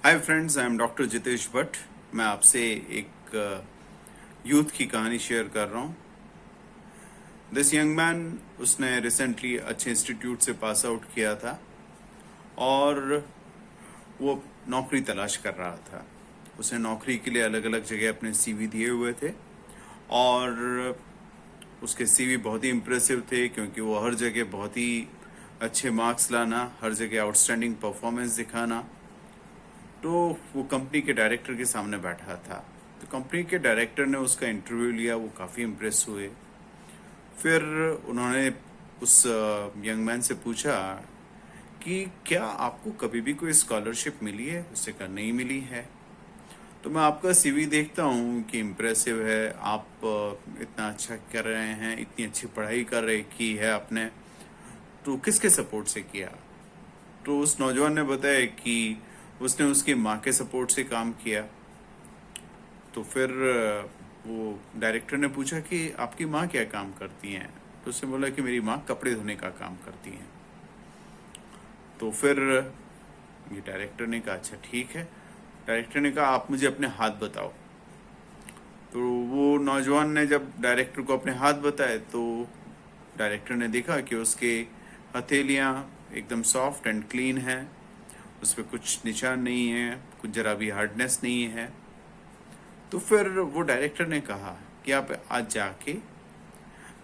Hi friends, I am doctor Jitesh Bhatt. मैं आपसे एक यूथ की कहानी शेयर कर रहा हूँ। दिस यंग मैन, उसने रिसेंटली अच्छे इंस्टीट्यूट से पास आउट किया था और वो नौकरी तलाश कर रहा था। उसने नौकरी के लिए अलग अलग जगह अपने सीवी दिए हुए थे और उसके सीवी बहुत ही इम्प्रेसिव थे, क्योंकि वो हर जगह बहुत ही अच्छे मार्क्स लाना, हर जगह आउटस्टैंडिंग परफॉर्मेंस दिखाना। तो वो कंपनी के डायरेक्टर के सामने बैठा था। तो कंपनी के डायरेक्टर ने उसका इंटरव्यू लिया, वो काफ़ी इम्प्रेस हुए। फिर उन्होंने उस यंग मैन से पूछा कि क्या आपको कभी भी कोई स्कॉलरशिप मिली है? उससे कहा नहीं मिली है। तो मैं आपका सीवी देखता हूँ कि इम्प्रेसिव है, आप इतना अच्छा कर रहे हैं, इतनी अच्छी पढ़ाई कर रहे की है आपने, तो किसके सपोर्ट से किया? तो उस नौजवान ने बताया कि उसने उसकी माँ के सपोर्ट से काम किया। तो फिर वो डायरेक्टर ने पूछा कि आपकी माँ क्या काम करती हैं? तो उसने बोला कि मेरी माँ कपड़े धोने का काम करती हैं। तो फिर ये डायरेक्टर ने कहा अच्छा ठीक है। डायरेक्टर ने कहा आप मुझे अपने हाथ बताओ। तो वो नौजवान ने जब डायरेक्टर को अपने हाथ बताए तो डायरेक्टर ने देखा कि उसके हथेलियाँ एकदम सॉफ्ट एंड क्लीन हैं, उस पर कुछ निशान नहीं है, कुछ जरा भी हार्डनेस नहीं है। तो फिर वो डायरेक्टर ने कहा कि आप आज जाके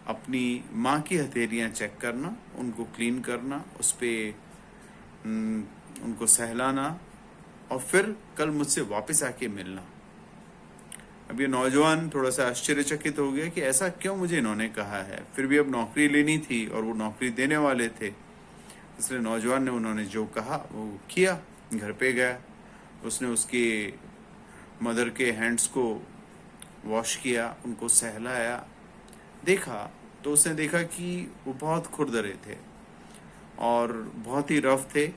अपनी माँ की हथेलियाँ चेक करना, उनको क्लीन करना, उस पर उनको सहलाना और फिर कल मुझसे वापस आके मिलना। अब ये नौजवान थोड़ा सा आश्चर्यचकित हो गया कि ऐसा क्यों मुझे इन्होंने कहा है। फिर भी अब नौकरी लेनी थी और वो नौकरी देने वाले थे, इसलिए नौजवान ने उन्होंने जो कहा वो किया। घर पे गया, उसने उसकी मदर के हैंड्स को वॉश किया, उनको सहलाया, देखा। तो उसने देखा कि वो बहुत खुरदरे थे और बहुत ही रफ थे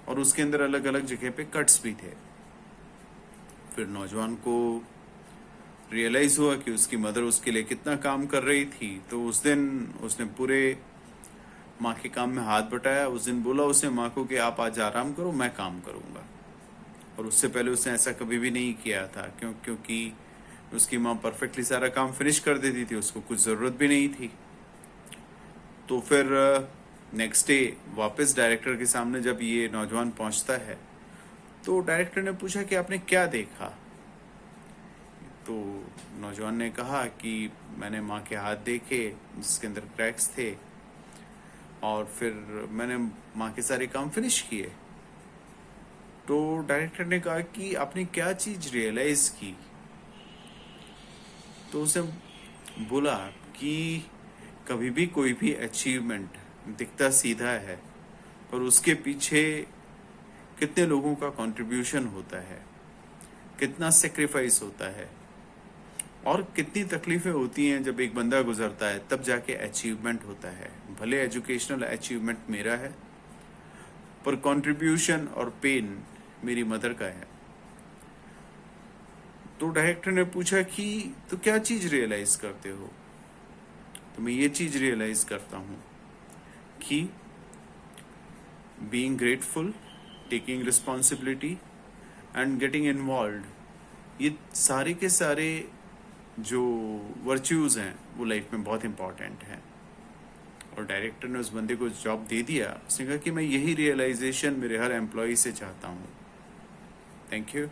और उसके अंदर अलग अलग जगह पे कट्स भी थे। फिर नौजवान को रियलाइज हुआ कि उसकी मदर उसके लिए कितना काम कर रही थी। तो उस दिन उसने पूरे माँ के काम में हाथ बटाया। उस दिन बोला उसने माँ को कि आप आज आराम करो, मैं काम करूँगा। और उससे पहले उसने ऐसा कभी भी नहीं किया था, क्योंकि उसकी माँ परफेक्टली सारा काम फिनिश कर देती थी, उसको कुछ ज़रूरत भी नहीं थी। तो फिर नेक्स्ट डे वापस डायरेक्टर के सामने जब ये नौजवान पहुंचता है तो डायरेक्टर ने पूछा कि आपने क्या देखा? तो नौजवान ने कहा कि मैंने माँ के हाथ देखे जिसके अंदर क्रैक्स थे और फिर मैंने माँ के सारे काम फिनिश किए। तो डायरेक्टर ने कहा कि आपने क्या चीज़ रियलाइज की? तो उसने बोला कि कभी भी कोई भी अचीवमेंट दिखता सीधा है, पर उसके पीछे कितने लोगों का कंट्रीब्यूशन होता है, कितना सेक्रीफाइस होता है और कितनी तकलीफें होती हैं जब एक बंदा गुजरता है, तब जाके अचीवमेंट होता है। भले एजुकेशनल अचीवमेंट मेरा है, पर कंट्रीब्यूशन और पेन मेरी मदर का है। तो डायरेक्टर ने पूछा कि तो क्या चीज़ रियलाइज़ करते हो? तो मैं ये चीज़ रियलाइज़ करता हूँ कि being grateful, taking responsibility and getting involve, ये सारे के सारे जो वर्च्यूज़ हैं वो लाइफ में बहुत इम्पॉर्टेंट हैं। और डायरेक्टर ने उस बंदे को जॉब दे दिया। उसने कहा कि मैं यही रियलाइजेशन मेरे हर एम्प्लॉय से चाहता हूँ। Thank you.